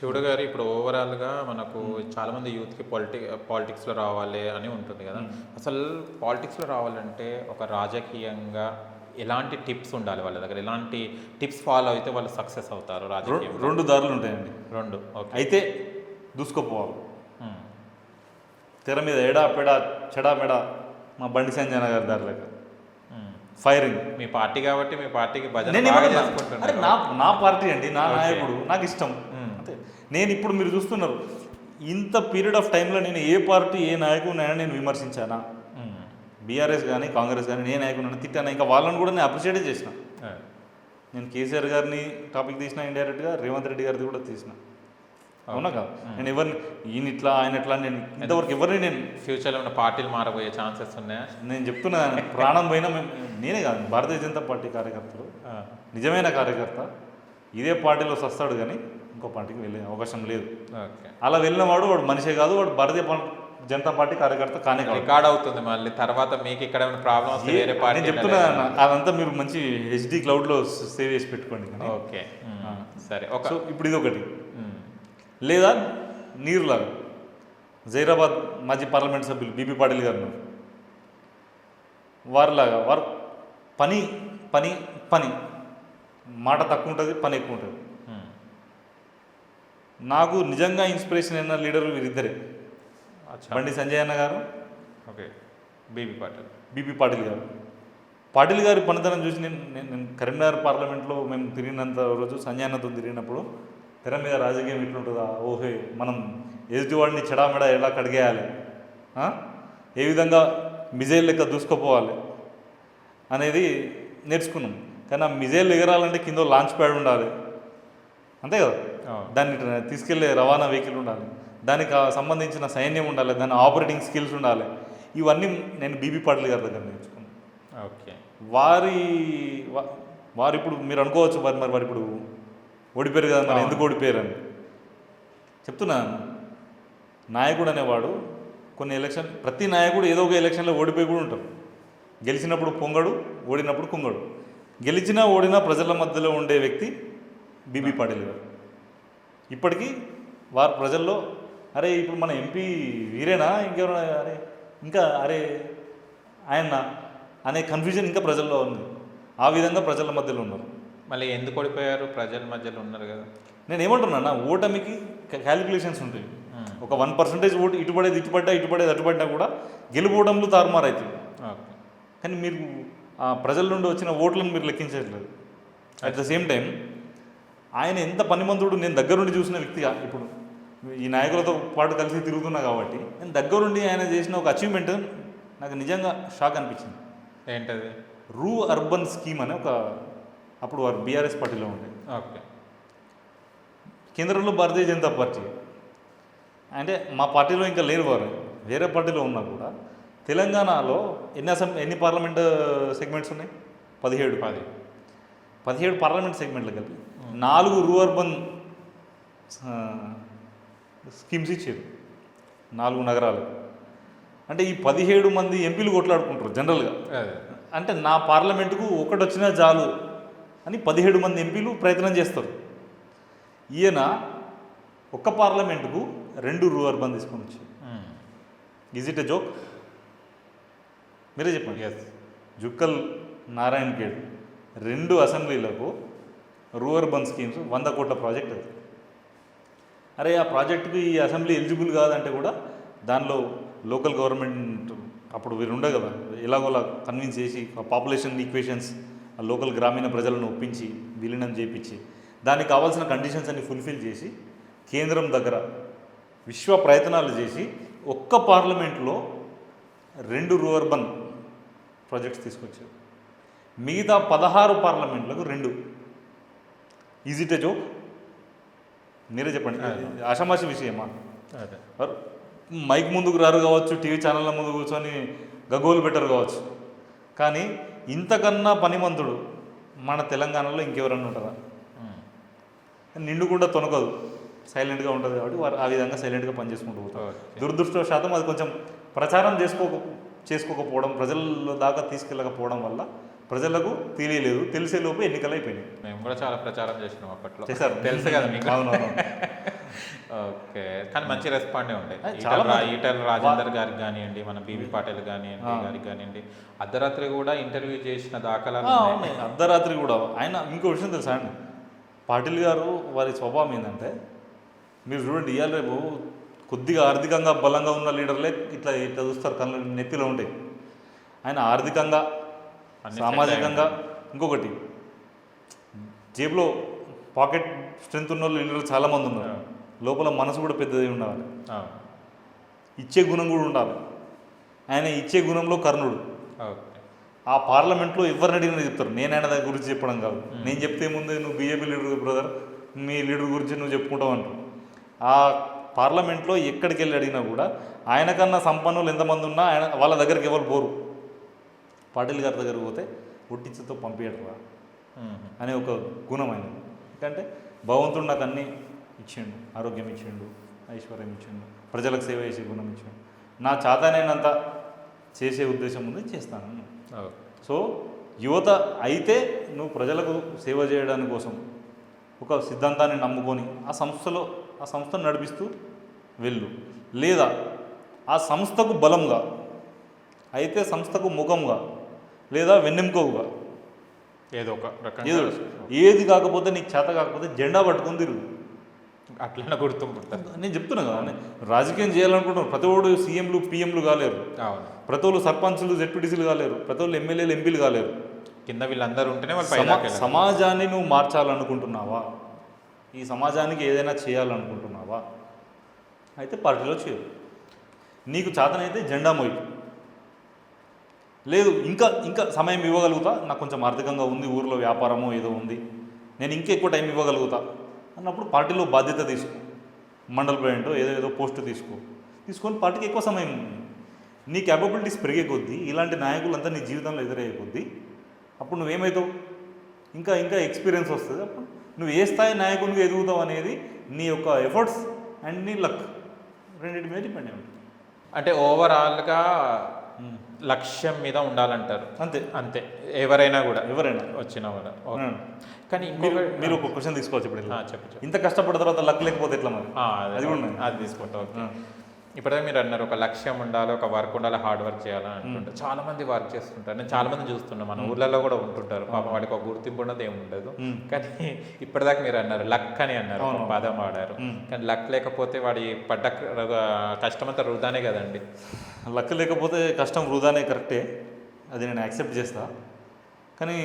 శివుడు గారు ఇప్పుడు ఓవరాల్గా మనకు చాలామంది యూత్కి పాలిటిక్స్లో రావాలి అని ఉంటుంది కదా. అసలు పాలిటిక్స్లో రావాలంటే ఒక రాజకీయంగా ఎలాంటి టిప్స్ ఉండాలి వాళ్ళ దగ్గర, ఎలాంటి టిప్స్ ఫాలో అయితే వాళ్ళు సక్సెస్ అవుతారు రాజకీయం? రెండు దారులు ఉంటాయండి. రెండు ఓకే. అయితే దూసుకుపోవాలి. తెర మీద ఎడా పెడా చెడా మెడా మా బండి సంజయ్ గారి దారిలోకి ఫైరింగ్. మీ పార్టీ కాబట్టి మీ పార్టీకి భజన నేను బాగా ఏమన్నా చేసుకుంటున్నారు. అరే నా పార్టీ అండి, నా నాయకుడు, నాకు ఇష్టం అంతే. నేను ఇప్పుడు మీరు చూస్తున్నారు ఇంత పీరియడ్ ఆఫ్ టైంలో నేను ఏ పార్టీ ఏ నాయకుడినైనా నేను విమర్శించానా? బీఆర్ఎస్ కానీ కాంగ్రెస్ కానీ నేను నాయకుడిని తిట్టాను. ఇంకా వాళ్ళని కూడా నేను అప్రిషియేట్ చేసిన. నేను కేసీఆర్ గారిని టాపిక్ తీసిన, ఇండైరెక్ట్గా రేవంత్ రెడ్డి గారిది కూడా తీసిన. అవునా కాదు? నేను ఎవరిని ఈయన ఇట్లా ఆయన ఇట్లా నేను ఇంతవరకు ఎవరిని నేను ఫ్యూచర్లో ఉన్న పార్టీలు మారబోయే ఛాన్సెస్ ఉన్నాయా? నేను చెప్తున్నా, ప్రాణం పోయినా నేనే కాదు, భారతీయ జనతా పార్టీ కార్యకర్తలు, నిజమైన కార్యకర్త ఇదే పార్టీలో వస్తాడు కానీ ఇంకో పార్టీకి వెళ్ళే అవకాశం లేదు. అలా వెళ్ళిన వాడు మనిషే కాదు, వాడు భారతీయ జనతా పార్టీ కార్యకర్త కానీ రికార్డ్ అవుతుంది. మళ్ళీ తర్వాత మీకు ఇక్కడ ప్రాబ్లం వస్తే వేరే పార్టీ. నేను చెప్తున్నా అదంతా మీరు మంచి హెచ్డి క్లౌడ్లో సేవ్ చేసి పెట్టుకోండి. ఓకే సరే. సో ఇప్పుడు ఇది ఒకటి. లేదా నీరులాగా జైరాబాద్ మాజీ పార్లమెంట్ సభ్యులు బీపీ పాటిల్ గారు వారిలాగా వారు పని పని పని మాట తక్కువ ఉంటుంది, పని ఎక్కువ ఉంటుంది. నాకు నిజంగా ఇన్స్పిరేషన్ అయిన లీడర్లు వీరిద్దరే, బండి సంజయ్ అన్న గారు, ఓకే, బీపీ పాటిల్ గారు. పాటిల్ గారి పనితనం చూసి నేను కరీంనగర్ పార్లమెంట్లో మేము తిరిగినంత రోజు సంజయ్ అన్నతో తిరిగినప్పుడు తెర మీద రాజకీయం ఇట్లుంటుందా, ఓహే మనం ఎదుటివాడిని చెడామెడా ఎలా కడిగేయాలి, ఏ విధంగా మిజైల్ లెక్క దూసుకుపోవాలి అనేది నేర్చుకున్నాం. కానీ ఆ మిజైల్ ఎగరాలంటే కింద లాంచ్ ప్యాడ్ ఉండాలి, అంతే కదా? దాన్ని తీసుకెళ్లే రవాణా వెహికల్ ఉండాలి, దానికి సంబంధించిన సైన్యం ఉండాలి, దాని ఆపరేటింగ్ స్కిల్స్ ఉండాలి. ఇవన్నీ నేను బీబీ పాటిల్ గారి దగ్గర నేర్చుకున్నాను. ఓకే. వారు ఇప్పుడు మీరు అనుకోవచ్చు వారు ఇప్పుడు ఓడిపోయారు కదా, మరి ఎందుకు ఓడిపోయారు అని చెప్తున్నాను. నాయకుడు అనేవాడు ప్రతి నాయకుడు ఏదో ఒక ఎలక్షన్లో ఓడిపోయి కూడా ఉంటారు. గెలిచినప్పుడు పొంగడు, ఓడినప్పుడు కుంగడు. గెలిచినా ఓడినా ప్రజల మధ్యలో ఉండే వ్యక్తి బీబీ పాటిల్ గారు. ఇప్పటికీ వారు ప్రజల్లో అరే ఇప్పుడు మన ఎంపీ వీరేనా ఇంకెవరైనా, అరే ఆయన అనే కన్ఫ్యూజన్ ఇంకా ప్రజల్లో ఉంది. ఆ విధంగా ప్రజల మధ్యలో ఉన్నారు. మళ్ళీ ఎందుకు ఓడిపోయారు? ప్రజల మధ్యలో ఉన్నారు కదా. నేను ఏమంటున్నా, ఓటమికి క్యాలిక్యులేషన్స్ ఉంటాయి. ఒక 1% ఓటు ఇటుపడేది అటుపడినా కూడా గెలుపోవడంలో తారుమారు అవుతుంది. కానీ మీరు ఆ ప్రజల నుండి వచ్చిన ఓట్లను మీరు లెక్కించట్లేదు. అట్ ద సేమ్ టైం ఆయన ఎంత పనిమంతుడు, నేను దగ్గరుండి చూసిన వ్యక్తిగా ఇప్పుడు ఈ నాయకులతో పాటు కలిసి తిరుగుతున్నా కాబట్టి నేను దగ్గరుండి ఆయన చేసిన ఒక అచీవ్మెంట్ నాకు నిజంగా షాక్ అనిపించింది. ఏంటది? రూ అర్బన్ స్కీమ్ అని అప్పుడు వారు బీఆర్ఎస్ పార్టీలో ఉండే. ఓకే. కేంద్రంలో భారతీయ జనతా పార్టీ అంటే మా పార్టీలో ఇంకా లేరు, వారు వేరే పార్టీలో ఉన్నా కూడా తెలంగాణలో ఎన్ని పార్లమెంట్ సెగ్మెంట్స్ ఉన్నాయి? 17 పార్లమెంట్ సెగ్మెంట్లు కలిపి 4 రూ అర్బన్ స్కీమ్స్ ఇచ్చారు 4 నగరాలు. అంటే ఈ 17 మంది ఎంపీలు కొట్లాడుకుంటారు జనరల్గా. అంటే నా పార్లమెంటుకు ఒకటి వచ్చినా చాలు అని 17 మంది ఎంపీలు ప్రయత్నం చేస్తారు. ఈయన ఒక్క పార్లమెంటుకు 2 రూ అర్బన్ తీసుకొని వచ్చారు. Is it a joke? మీరే చెప్పండి. జుక్కల్ నారాయణ ఖేడ్ 2 అసెంబ్లీలకు రూ అర్బన్ స్కీమ్స్ 100 కోట్ల ప్రాజెక్ట్ అది. అరే ఆ ప్రాజెక్టుకు ఈ అసెంబ్లీ ఎలిజిబుల్ కాదంటే కూడా దానిలో లోకల్ గవర్నమెంట్ అప్పుడు వీరు ఉండే కదా, ఎలాగోలా కన్విన్స్ చేసి పాపులేషన్ ఈక్వేషన్స్ ఆ లోకల్ గ్రామీణ ప్రజలను ఒప్పించి విలీనం చేయించి దానికి కావాల్సిన కండిషన్స్ అన్ని ఫుల్ఫిల్ చేసి కేంద్రం దగ్గర విశ్వ ప్రయత్నాలు చేసి ఒక్క పార్లమెంట్లో 2 రూ అర్బన్ ప్రాజెక్ట్స్ తీసుకొచ్చారు. మిగతా 16 పార్లమెంట్లకు 2. Is it a joke? మీరే చెప్పండి. ఆషామాషి విషయమా? మైక్ ముందుకు రారు కావచ్చు, టీవీ ఛానళ్ళ ముందు కూర్చొని గగోలు బెటర్ కావచ్చు, కానీ ఇంతకన్నా పనిమంతుడు మన తెలంగాణలో ఇంకెవరన్నా ఉంటారా? నిండుకుండా తొనకదు, సైలెంట్గా ఉంటుంది కాబట్టి వారు ఆ విధంగా సైలెంట్గా పనిచేసుకుంటూ పోతారు. దురదృష్టవశాతం అది కొంచెం ప్రచారం చేసుకోకపోవడం, ప్రజల దాకా తీసుకెళ్ళకపోవడం వల్ల ప్రజలకు తెలియలేదు. తెలిసేలోపు ఎన్నికలు అయిపోయినాయి. మేము కూడా చాలా ప్రచారం చేసినాం అప్పట్లో. చేశారు, తెలుసు కదా మీకు. అవునవును. ఓకే. కానీ మంచి రెస్పాండే ఉండే. చాలా ఈటల రాజేందర్ గారికి కానివ్వండి, మన బీబీ పాటిల్ కానివ్వండి గారికి కానివ్వండి, అర్ధరాత్రి కూడా ఇంటర్వ్యూ చేసిన దాఖలాలు ఉన్నాయి. ఉన్నాయి. అర్ధరాత్రి కూడా ఆయన ఇంకో విషయం తెలుసా అండి, పాటిల్ గారు వారి స్వభావం ఏంటంటే, మీరు చూడండి ఇవాళ రేపు కొద్దిగా ఆర్థికంగా బలంగా ఉన్న లీడర్లే ఇట్లా ఇట్లా చూస్తారు, కళ్ళు నెత్తిలో ఉంటాయి. ఆయన ఆర్థికంగా సామాజికంగా ఇంకొకటి జేబులో పాకెట్ స్ట్రెంత్ ఉన్న లీడర్లు చాలామంది ఉన్నారు. లోపల మనసు కూడా పెద్దది ఉండాలి, ఇచ్చే గుణం కూడా ఉండాలి. ఆయన ఇచ్చే గుణంలో కర్ణుడు. ఆ పార్లమెంట్లో ఎవరిని అడిగినా చెప్తారు. నేను ఆయన దాని గురించి చెప్పడం కాదు, నేను చెప్తే ముందే నువ్వు బీజేపీ లీడర్ బ్రదర్, మీ లీడర్ గురించి నువ్వు చెప్పుకుంటావు అంటారు. ఆ పార్లమెంట్లో ఎక్కడికి వెళ్ళి అడిగినా కూడా ఆయనకన్నా సంపన్నులు ఎంతమంది ఉన్నా ఆయన వాళ్ళ దగ్గరికి ఎవరు పోరు. పాటిల్ గారి దగ్గరికి పోతే ఒట్టించుతో పంపించడరా అనే ఒక గుణం ఆయన. ఎందుకంటే భగవంతుడు నాకు అన్నీ ఇచ్చిండు, ఆరోగ్యం ఇచ్చిండు, ఐశ్వర్యం ఇచ్చిండు, ప్రజలకు సేవ చేసే గుణం ఇచ్చిండు, నా చేతనైనంత చేసే ఉద్దేశం ఉంది, చేస్తాను. సో యువత అయితే నువ్వు ప్రజలకు సేవ చేయడానికి కోసం ఒక సిద్ధాంతాన్ని నమ్ముకొని ఆ సంస్థను నడిపిస్తూ వెళ్ళు. లేదా ఆ సంస్థకు బలంగా అయితే సంస్థకు ముఖంగా లేదా వెన్నెముకవుగా ఏదో ఒక రకంగా ఏదో ఏది కాకపోతే నీకు చేత కాకపోతే జెండా పట్టుకొని తిరుగు. అట్లా గుర్తింపు నేను చెప్తున్నా కదా, రాజకీయం చేయాలనుకుంటున్నాను. ప్రతి ఒడు సీఎంలు పిఎంలు కాలేరు, ప్రతి ఒళ్ళు సర్పంచులు జెడ్పీటీసీలు కాలేరు, ప్రతి ఒళ్ళు ఎమ్మెల్యేలు ఎంపీలు కాలేరు. కింద వీళ్ళందరూ ఉంటేనే సమాజాన్ని నువ్వు మార్చాలనుకుంటున్నావా, ఈ సమాజానికి ఏదైనా చేయాలనుకుంటున్నావా, అయితే పార్టీలో చేయరు. నీకు చేతనైతే జెండా మోయి. లేదు ఇంకా సమయం ఇవ్వగలుగుతా, నాకు కొంచెం ఆర్థికంగా ఉంది, ఊరిలో వ్యాపారమో ఏదో ఉంది, నేను ఇంకా ఎక్కువ టైం ఇవ్వగలుగుతా అన్నప్పుడు పార్టీలో బాధ్యత తీసుకో. మండల ప్రెసిడెంటో ఏదో పోస్టు తీసుకొని పార్టీకి ఎక్కువ సమయం. నీ క్యాపబిలిటీస్ పెరిగే కొద్దీ ఇలాంటి నాయకులంతా నీ జీవితంలో ఎదురయ్యే కొద్దీ అప్పుడు నువ్వేమవుతావు, ఇంకా ఎక్స్పీరియన్స్ వస్తుంది. అప్పుడు నువ్వు ఏ స్థాయి నాయకునిగా ఎదుగుతావు అనేది నీ యొక్క ఎఫర్ట్స్ అండ్ నీ లక్ రెండింటి మీద డిపెండ్ అయి ఉంటుంది. అంటే ఓవరాల్గా లక్ష్యం మీద ఉండాలంటారు. అంతే ఎవరైనా వచ్చిన వాళ్ళు. కానీ మీరు ఒక క్వశ్చన్ తీసుకోవచ్చు. ఇప్పుడు చెప్పచ్చు, ఇంత కష్టపడిన తర్వాత లక్ లేకపోతే ఎట్లా మరి? అది తీసుకుంటాం. ఇప్పుడే మీరు అన్నారు ఒక లక్ష్యం ఉండాలి, ఒక వర్క్ ఉండాలి, హార్డ్ వర్క్ చేయాలని అంటుంటారు. చాలా మంది వర్క్ చేస్తుంటారు. నేను చాలా మంది చూస్తున్నాను, మన ఊర్లలో కూడా ఉంటుంటారు. పాపం వాడికి ఒక గుర్తింపు ఉన్నది ఏమి ఉండదు. కానీ ఇప్పటిదాకా మీరు అన్నారు లక్ అని అన్నారు, ఒక పదం వాడారు. కానీ లక్ లేకపోతే వాడి పడ్డ కష్టమంతా వృధానే కదండి. లక్ లేకపోతే కష్టం వృధానే, కరెక్టే, అది నేను యాక్సెప్ట్ చేస్తా. కానీ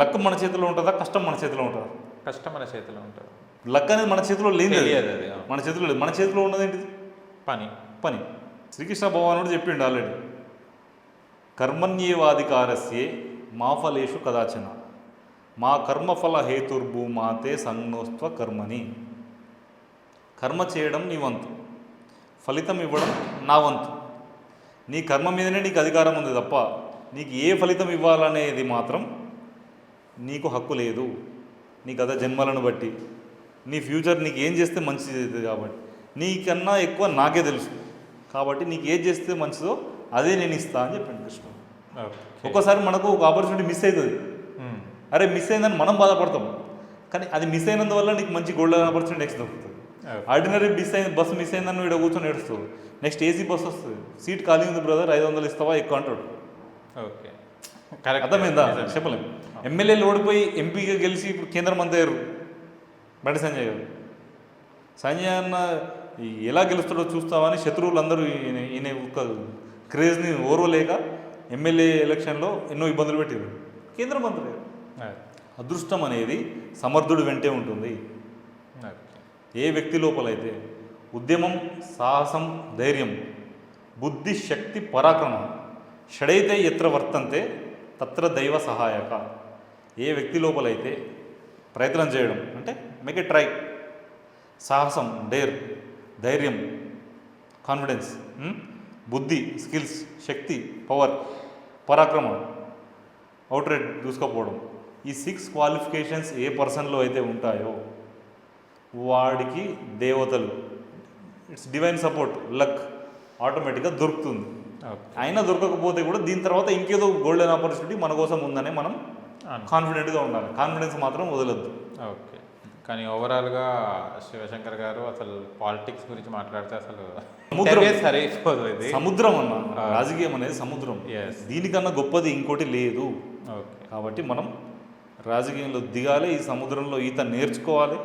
లక్ మన చేతిలో ఉంటుందా, కష్టం మన చేతిలో ఉంటుందా? కష్టం మన చేతిలో ఉంటుంది. లక్ అనేది మన చేతిలో లేదు, అది మన చేతిలో లేదు. మన చేతిలో ఉన్నది ఏంటిది? పని. శ్రీకృష్ణ భగవానుడు చెప్పిండు ఆల్రెడీ, కర్మణ్యేవాధికారస్యే మా ఫలేషు కదాచన మా కర్మఫల హేతుర్భూమాతే సంజ్ఞోస్త్వ కర్మని. కర్మ చేయడం నీ వంతు, ఫలితం ఇవ్వడం నా వంతు. నీ కర్మ మీదనే నీకు అధికారం ఉంది తప్ప నీకు ఏ ఫలితం ఇవ్వాలనేది మాత్రం నీకు హక్కు లేదు. నీ గత జన్మలను బట్టి నీ ఫ్యూచర్ నీకు ఏం చేస్తే మంచిది కాబట్టి నీకన్నా ఎక్కువ నాకే తెలుసు. కాబట్టి నీకు ఏది చేస్తే మంచిదో అదే నేను ఇస్తా అని చెప్పాను కృష్ణ. ఒక్కోసారి మనకు ఒక ఆపర్చునిటీ మిస్ అవుతుంది, అరే మిస్ అయిందని మనం బాధపడతాం. కానీ అది మిస్ అయినందువల్ల నీకు మంచి గోల్డెన్ ఆపర్చునిటీ నెక్స్ట్ దొరుకుతుంది. ఆర్డినరీ బస్సు మిస్ అయిందని నువ్వు ఇక్కడ కూర్చొని ఏడుస్తావు, నెక్స్ట్ ఏసీ బస్సు వస్తుంది, సీట్ ఖాళీ ఉంది బ్రదర్ 500 ఇస్తావా ఎక్కువ అంటాడు. ఓకే, అర్థమైందా? చెప్పలేము. ఎమ్మెల్యేలు ఓడిపోయి ఎంపీగా గెలిచి ఇప్పుడు కేంద్ర మంత్రి అయ్యారు బండి సంజయ్ గారు. సంజయ్ అన్న ఎలా గెలుస్తాడో చూస్తామని శత్రువులు అందరూ ఈయన ఒక క్రేజ్ని ఓర్వలేక ఎమ్మెల్యే ఎలక్షన్లో ఎన్నో ఇబ్బందులు పెట్టారు. కేంద్ర మంత్రి అదృష్టం అనేది సమర్థుడి వెంటే ఉంటుంది. ఏ వ్యక్తి లోపలైతే ఉద్యమం, సాహసం, ధైర్యం, బుద్ధి, శక్తి, పరాక్రమం షడైతే ఎత్ర వర్తంతే తత్ర దైవ సహాయక. ఏ వ్యక్తి లోపలైతే ప్రయత్నం చేయడం అంటే మేక్ ఎ ట్రై, సాహసం, ధైర్యం, కాన్ఫిడెన్స్, బుద్ధి, స్కిల్స్, శక్తి, పవర్, పరాక్రమం, అవుట్రేట్ దూసుకపోవడం, ఈ 6 క్వాలిఫికేషన్స్ ఏ పర్సన్లో అయితే ఉంటాయో వాడికి దేవతలు, ఇట్స్ డివైన్ సపోర్ట్, లక్ ఆటోమేటిక్గా దొరుకుతుంది. అయినా దొరకకపోతే కూడా దీని తర్వాత ఇంకేదో గోల్డెన్ ఆపర్చునిటీ మన కోసం ఉందనే మనం కాన్ఫిడెంట్గా ఉండాలి. కాన్ఫిడెన్స్ మాత్రం వదలొద్దు. ఓకే. కానీ ఓవరాల్గా శివశంకర్ గారు అసలు పాలిటిక్స్ గురించి మాట్లాడితే అసలు సముద్రం. interview సరిపోదు ఇది. సముద్రం అన్న రాజకీయం అనేది సముద్రం. Yes. దీనికన్నా గొప్పది ఇంకోటి లేదు. ఓకే. కాబట్టి మనం రాజకీయంలో దిగాలి, ఈ సముద్రంలో ఈత నేర్చుకోవాలి.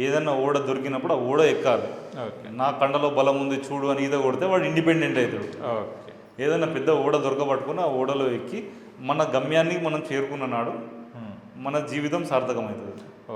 ఏదన్నా ఓడ దొరికినప్పుడు ఆ ఓడ ఎక్కాలి. ఓకే. నా కండలో బలం ఉంది చూడు అని ఈత కొడితే వాడు ఇండిపెండెంట్ అవుతాడు. ఓకే. ఏదైనా పెద్ద ఓడ దొరకబట్టుకుని ఆ ఓడలో ఎక్కి మన గమ్యాన్ని మనం చేరుకున్న నాడు మన జీవితం సార్థకమవుతుంది.